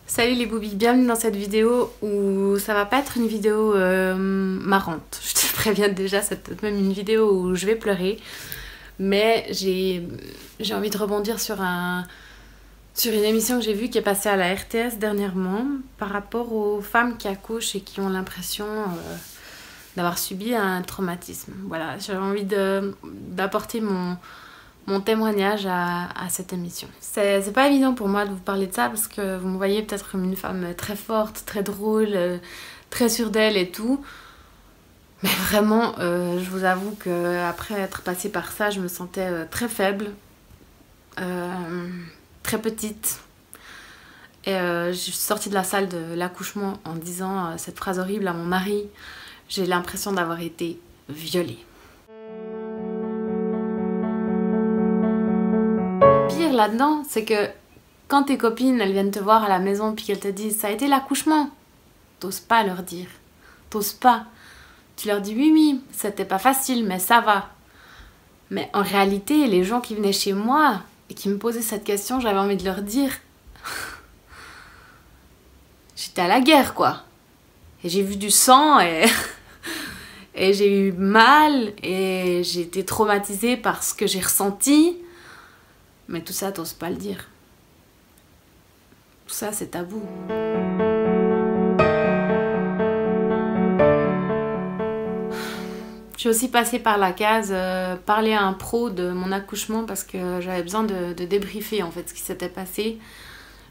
Salut les boobies, bienvenue dans cette vidéo où ça va pas être une vidéo marrante. Je te préviens déjà, c'est peut-être même une vidéo où je vais pleurer. Mais j'ai envie de rebondir sur une émission que j'ai vue qui est passée à la RTS dernièrement par rapport aux femmes qui accouchent et qui ont l'impression d'avoir subi un traumatisme. Voilà, j'avais envie d'apporter mon témoignage à cette émission. C'est pas évident pour moi de vous parler de ça parce que vous me voyez peut-être comme une femme très forte, très drôle, très sûre d'elle et tout. Mais vraiment, je vous avoue qu'après être passée par ça, je me sentais très faible, très petite. Et je suis sortie de la salle de l'accouchement en disant cette phrase horrible à mon mari. J'ai l'impression d'avoir été violée. Pire là-dedans, c'est que quand tes copines elles viennent te voir à la maison puis qu'elles te disent ça a été l'accouchement, t'oses pas leur dire, t'oses pas. Tu leur dis oui, c'était pas facile mais ça va. Mais en réalité, les gens qui venaient chez moi et qui me posaient cette question, j'avais envie de leur dire j'étais à la guerre quoi. Et j'ai vu du sang et et j'ai eu mal et j'ai été traumatisée par ce que j'ai ressenti. Mais tout ça, t'oses pas le dire. Tout ça, c'est tabou. Je suis aussi passée par la case parler à un pro de mon accouchement parce que j'avais besoin de débriefer en fait ce qui s'était passé.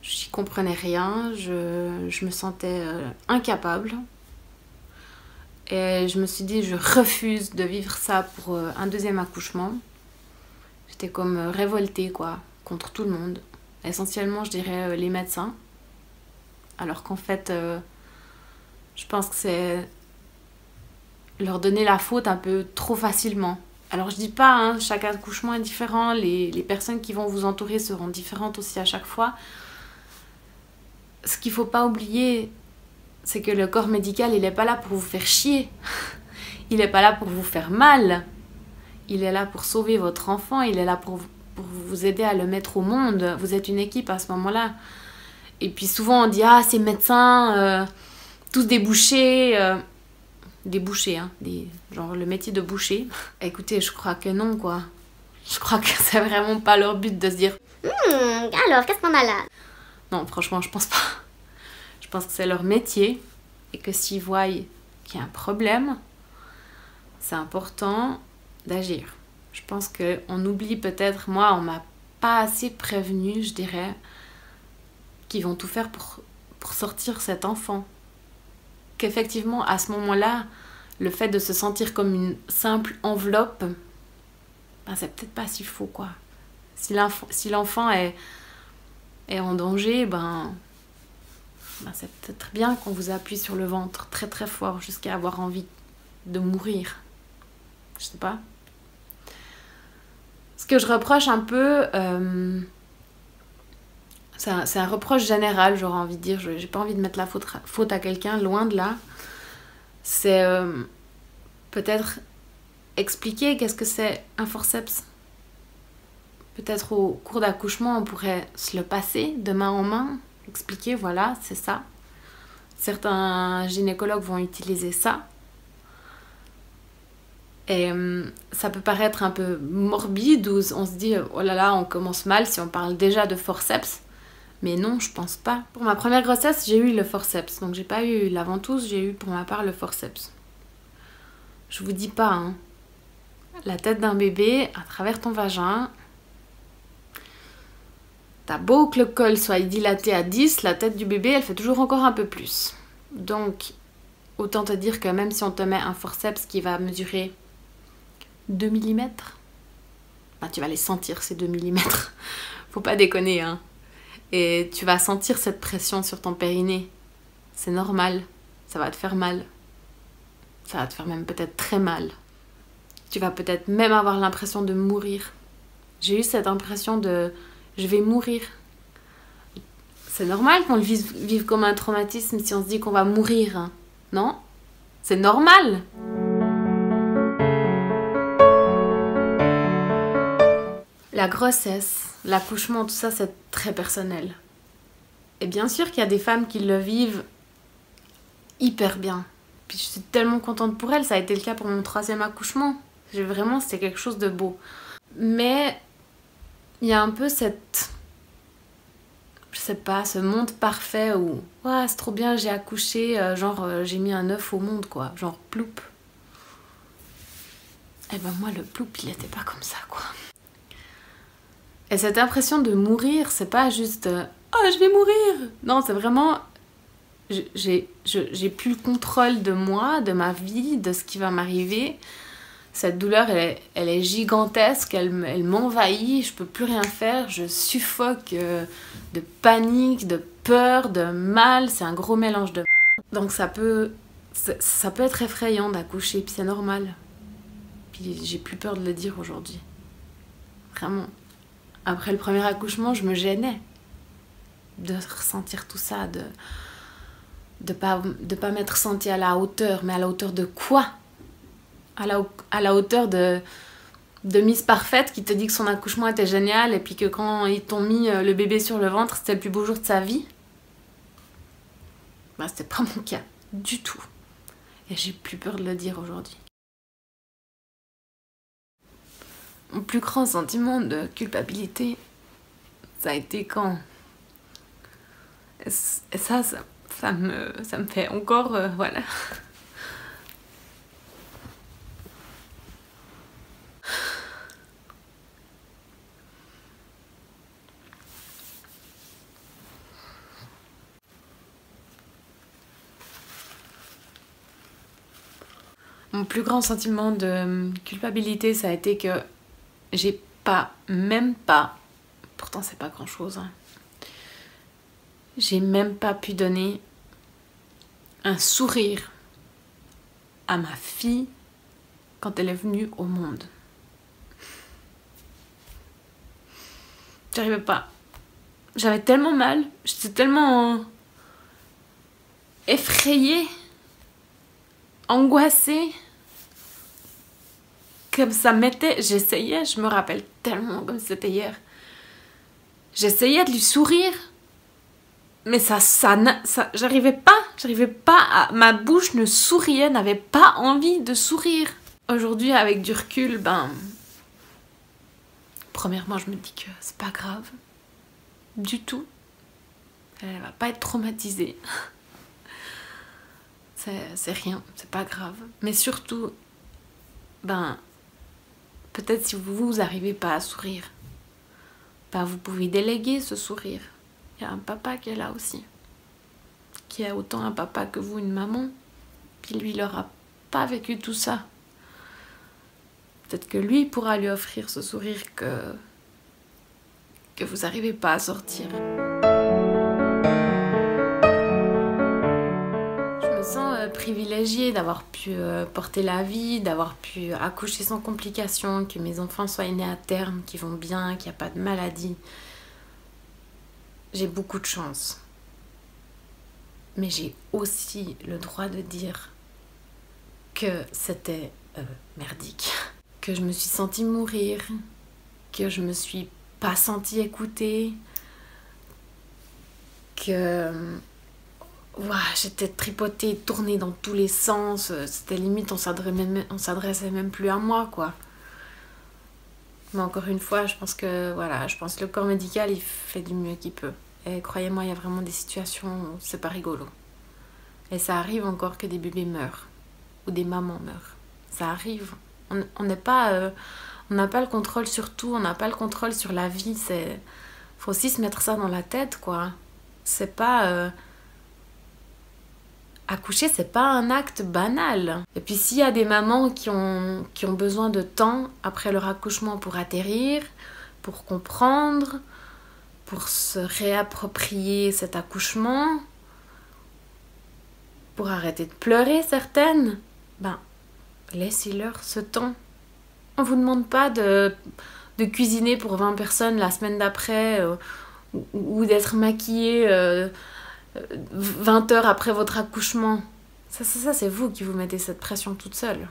J'y comprenais rien, je me sentais incapable. Et je me suis dit, je refuse de vivre ça pour un deuxième accouchement. J'étais comme révoltée quoi, contre tout le monde. Essentiellement, je dirais les médecins. Alors qu'en fait, je pense que c'est leur donner la faute un peu trop facilement. Alors je dis pas, hein, chaque accouchement est différent, les personnes qui vont vous entourer seront différentes aussi à chaque fois. Ce qu'il faut pas oublier, c'est que le corps médical, il est pas là pour vous faire chier. Il est pas là pour vous faire mal. Il est là pour sauver votre enfant, il est là pour vous aider à le mettre au monde. Vous êtes une équipe à ce moment-là. Et puis souvent on dit ah ces médecins, tous des bouchers, des bouchers, hein, genre le métier de boucher. Écoutez, je crois que non quoi. Je crois que c'est vraiment pas leur but de se dire alors qu'est-ce qu'on a là? Non, franchement je pense pas. Je pense que c'est leur métier et que s'ils voient qu'il y a un problème, c'est important d'agir. Je pense qu'on oublie peut-être, moi on m'a pas assez prévenu, je dirais, qu'ils vont tout faire pour sortir cet enfant. Qu'effectivement à ce moment-là, le fait de se sentir comme une simple enveloppe, ben, c'est peut-être pas si faux quoi. Si l'enfant est en danger, ben c'est peut-être bien qu'on vous appuie sur le ventre très très fort jusqu'à avoir envie de mourir. Je sais pas. Ce que je reproche un peu, c'est un reproche général, j'aurais envie de dire. J'ai pas envie de mettre la faute à quelqu'un, loin de là. C'est peut-être expliquer qu'est-ce que c'est un forceps. Peut-être au cours d'accouchement, on pourrait se le passer de main en main, expliquer, voilà, c'est ça. Certains gynécologues vont utiliser ça. Et ça peut paraître un peu morbide où on se dit oh là là on commence mal si on parle déjà de forceps, mais non je pense pas. Pour ma première grossesse j'ai eu le forceps, donc j'ai pas eu la ventouse, j'ai eu pour ma part le forceps. Je vous dis pas hein, la tête d'un bébé à travers ton vagin, t'as beau que le col soit dilaté à 10, la tête du bébé elle fait toujours encore un peu plus. Donc autant te dire que même si on te met un forceps qui va mesurer 2 mm, ben, tu vas les sentir ces 2 mm. Faut pas déconner hein. Et tu vas sentir cette pression sur ton périnée. C'est normal, ça va te faire mal. Ça va te faire même peut-être très mal. Tu vas peut-être même avoir l'impression de mourir. J'ai eu cette impression de je vais mourir. C'est normal qu'on le vive comme un traumatisme si on se dit qu'on va mourir, hein. Non? C'est normal. La grossesse, l'accouchement, tout ça, c'est très personnel. Et bien sûr qu'il y a des femmes qui le vivent hyper bien. Puis je suis tellement contente pour elles, ça a été le cas pour mon 3e accouchement. Vraiment, c'était quelque chose de beau. Mais il y a un peu cette... Je sais pas, ce monde parfait où... Ouais, c'est trop bien, j'ai accouché, j'ai mis un œuf au monde, quoi. Genre, ploup. Et ben moi, le ploup, il était pas comme ça, quoi. Et cette impression de mourir, c'est pas juste... oh, je vais mourir! Non, c'est vraiment... J'ai plus le contrôle de moi, de ma vie, de ce qui va m'arriver. Cette douleur, elle est gigantesque, elle m'envahit, je peux plus rien faire, je suffoque de panique, de peur, de mal, c'est un gros mélange de... Donc ça peut être effrayant d'accoucher, puis c'est normal. Puis j'ai plus peur de le dire aujourd'hui. Vraiment. Après le premier accouchement, je me gênais de ressentir tout ça, de pas m'être sentie à la hauteur. Mais à la hauteur de quoi ? À la hauteur de Miss Parfaite qui te dit que son accouchement était génial et puis que quand ils t'ont mis le bébé sur le ventre, c'était le plus beau jour de sa vie. Bah, c'était pas mon cas, du tout. Et j'ai plus peur de le dire aujourd'hui. Mon plus grand sentiment de culpabilité, ça a été quand... Et ça me fait encore... voilà. Mon plus grand sentiment de culpabilité, ça a été que j'ai même pas, pourtant c'est pas grand chose, hein, j'ai même pas pu donner un sourire à ma fille quand elle est venue au monde. J'arrivais pas. J'avais tellement mal, j'étais tellement effrayée, angoissée, comme ça m'était... J'essayais, je me rappelle tellement comme c'était hier. J'essayais de lui sourire, mais j'arrivais pas, ma bouche ne souriait, n'avait pas envie de sourire. Aujourd'hui, avec du recul, premièrement, je me dis que c'est pas grave, du tout. Elle va pas être traumatisée. C'est rien, c'est pas grave. Mais surtout, peut-être si vous n'arrivez pas à sourire, vous pouvez déléguer ce sourire. Il y a un papa qui est là aussi, qui est autant un papa que vous, une maman, qui lui n'aura pas vécu tout ça. Peut-être que lui pourra lui offrir ce sourire que vous n'arrivez pas à sortir. Je me sens privilégiée d'avoir pu porter la vie, d'avoir pu accoucher sans complications, que mes enfants soient nés à terme, qu'ils vont bien, qu'il n'y a pas de maladie. J'ai beaucoup de chance. Mais j'ai aussi le droit de dire que c'était merdique. Que je me suis sentie mourir, que je me suis pas sentie écoutée, que j'étais tripotée, tournée dans tous les sens, c'était limite, on s'adressait même plus à moi, quoi. Mais encore une fois, je pense que le corps médical, il fait du mieux qu'il peut. Et croyez-moi, il y a vraiment des situations où c'est pas rigolo. Et ça arrive encore que des bébés meurent, ou des mamans meurent. Ça arrive. On n'a pas le contrôle sur tout, on n'a pas le contrôle sur la vie. Faut aussi se mettre ça dans la tête, quoi. C'est pas... accoucher, c'est pas un acte banal. Et puis s'il y a des mamans qui ont besoin de temps après leur accouchement pour atterrir, pour comprendre, pour se réapproprier cet accouchement, pour arrêter de pleurer certaines, laissez-leur ce temps. On vous demande pas de cuisiner pour 20 personnes la semaine d'après ou d'être maquillée 20 heures après votre accouchement. Ça c'est vous qui vous mettez cette pression toute seule.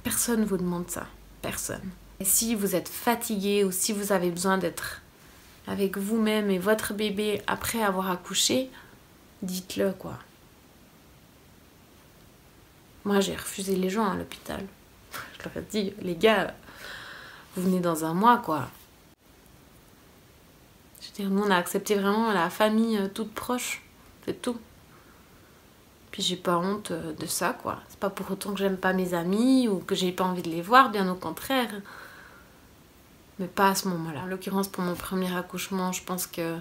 Personne ne vous demande ça. Personne. Et si vous êtes fatigué ou si vous avez besoin d'être avec vous-même et votre bébé après avoir accouché, dites-le quoi. Moi j'ai refusé les gens à l'hôpital. Je leur ai dit, les gars, vous venez dans un mois quoi. Je veux dire, nous on a accepté vraiment la famille toute proche, c'est tout. Puis j'ai pas honte de ça quoi. C'est pas pour autant que j'aime pas mes amis ou que j'ai pas envie de les voir, bien au contraire. Mais pas à ce moment-là. En l'occurrence pour mon premier accouchement, je pense que...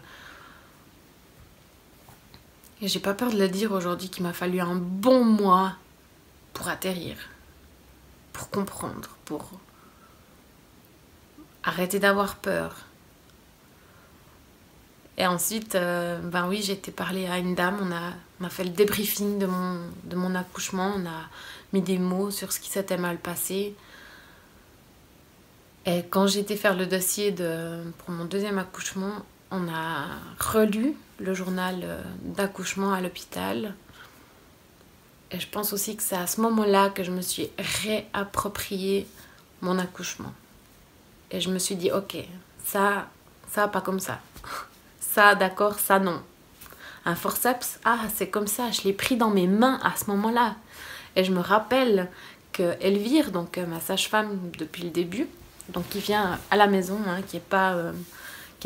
Et j'ai pas peur de le dire aujourd'hui qu'il m'a fallu un bon mois pour atterrir. Pour comprendre, pour arrêter d'avoir peur. Et ensuite, ben oui, j'ai été parler à une dame, on a fait le débriefing de mon accouchement, on a mis des mots sur ce qui s'était mal passé. Et quand j'ai été faire le dossier pour mon deuxième accouchement, on a relu le journal d'accouchement à l'hôpital. Et je pense aussi que c'est à ce moment-là que je me suis réapproprié mon accouchement. Et je me suis dit, ok, ça pas comme ça. Ça, d'accord, ça, non. Un forceps, ah, c'est comme ça, je l'ai pris dans mes mains à ce moment-là. Et je me rappelle que Elvire, donc ma sage-femme depuis le début, donc qui vient à la maison, hein, qui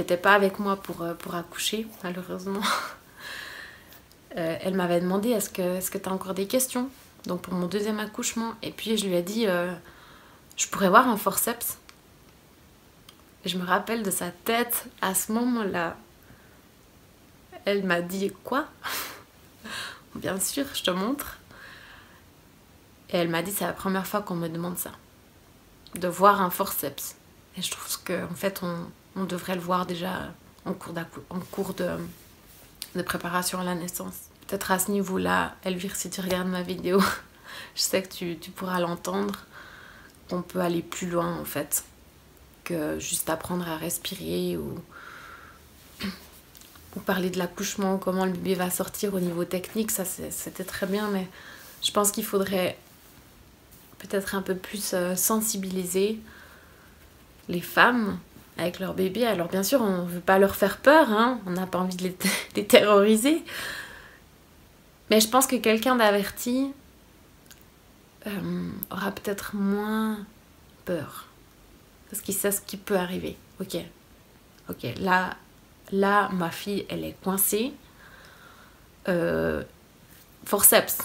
était pas avec moi pour accoucher, malheureusement, elle m'avait demandé, est-ce que tu as encore des questions? Donc pour mon deuxième accouchement. Et puis je lui ai dit, je pourrais voir un forceps. Et je me rappelle de sa tête à ce moment-là. Elle m'a dit, quoi? Bien sûr, je te montre. Et elle m'a dit, c'est la première fois qu'on me demande ça. De voir un forceps. Et je trouve qu'en fait, on devrait le voir déjà en cours de préparation à la naissance. Peut-être à ce niveau-là, Elvire, si tu regardes ma vidéo, je sais que tu pourras l'entendre, qu'on peut aller plus loin en fait, que juste apprendre à respirer ou parler de l'accouchement, comment le bébé va sortir au niveau technique, ça c'était très bien, mais je pense qu'il faudrait peut-être un peu plus sensibiliser les femmes avec leur bébé. Alors bien sûr, on ne veut pas leur faire peur, hein, on n'a pas envie de les terroriser, mais je pense que quelqu'un d'averti aura peut-être moins peur, parce qu'il sait ce qui peut arriver. Ok, là, ma fille, elle est coincée. Forceps.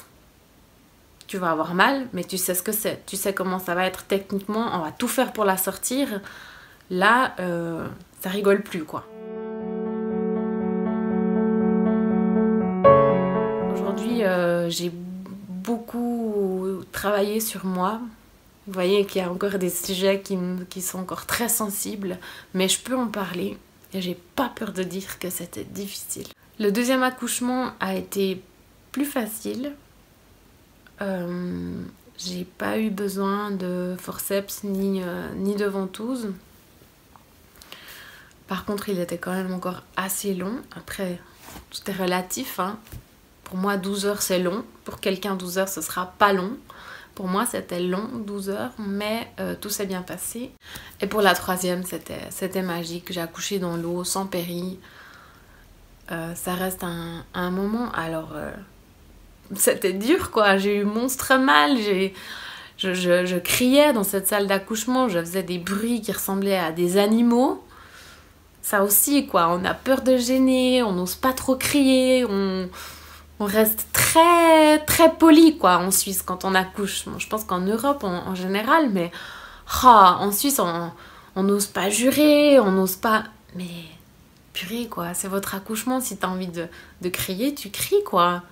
Tu vas avoir mal, mais tu sais ce que c'est. Tu sais comment ça va être techniquement. On va tout faire pour la sortir. Là, ça rigole plus, quoi. Aujourd'hui, j'ai beaucoup travaillé sur moi. Vous voyez qu'il y a encore des sujets qui sont encore très sensibles, mais je peux en parler. Et j'ai pas peur de dire que c'était difficile. Le deuxième accouchement a été plus facile. J'ai pas eu besoin de forceps ni de ventouse. Par contre, il était quand même encore assez long. Après, tout est relatif, hein. Pour moi, 12 heures, c'est long. Pour quelqu'un, 12 heures, ce sera pas long. Pour moi, c'était long, 12 heures, mais tout s'est bien passé. Et pour la troisième, c'était magique. J'ai accouché dans l'eau, sans péri. Ça reste un moment. Alors, c'était dur, quoi. J'ai eu monstre mal. Je criais dans cette salle d'accouchement. Je faisais des bruits qui ressemblaient à des animaux. Ça aussi, quoi. On a peur de gêner. On n'ose pas trop crier. On reste très très poli quoi en Suisse quand on accouche. Bon, je pense qu'en Europe en général, mais en Suisse on n'ose pas jurer, on n'ose pas... Mais purée quoi, c'est votre accouchement, si t'as envie de crier, tu cries quoi.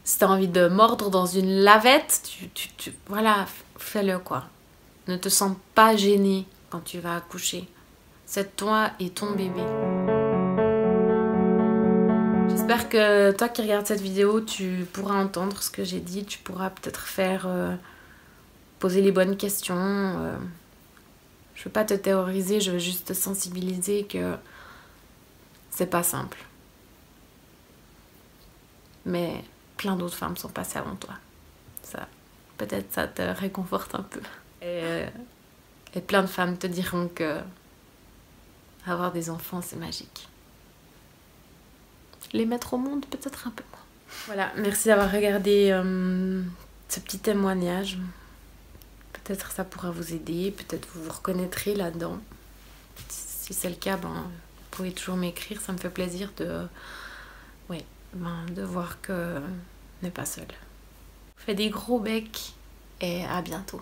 Si t'as envie de mordre dans une lavette, voilà, fais-le quoi. Ne te sens pas gêné quand tu vas accoucher. C'est toi et ton bébé. J'espère que toi qui regardes cette vidéo, tu pourras entendre ce que j'ai dit, tu pourras peut-être poser les bonnes questions. Je veux pas te théoriser, je veux juste te sensibiliser que c'est pas simple. Mais plein d'autres femmes sont passées avant toi. Peut-être ça te réconforte un peu. Et plein de femmes te diront que Avoir des enfants, c'est magique. Les mettre au monde, peut-être un peu moins. Voilà, merci d'avoir regardé ce petit témoignage. Peut-être ça pourra vous aider, peut-être vous vous reconnaîtrez là-dedans. Si c'est le cas, ben, vous pouvez toujours m'écrire, ça me fait plaisir de voir que on n'est pas seul. Je vous fais des gros becs et à bientôt.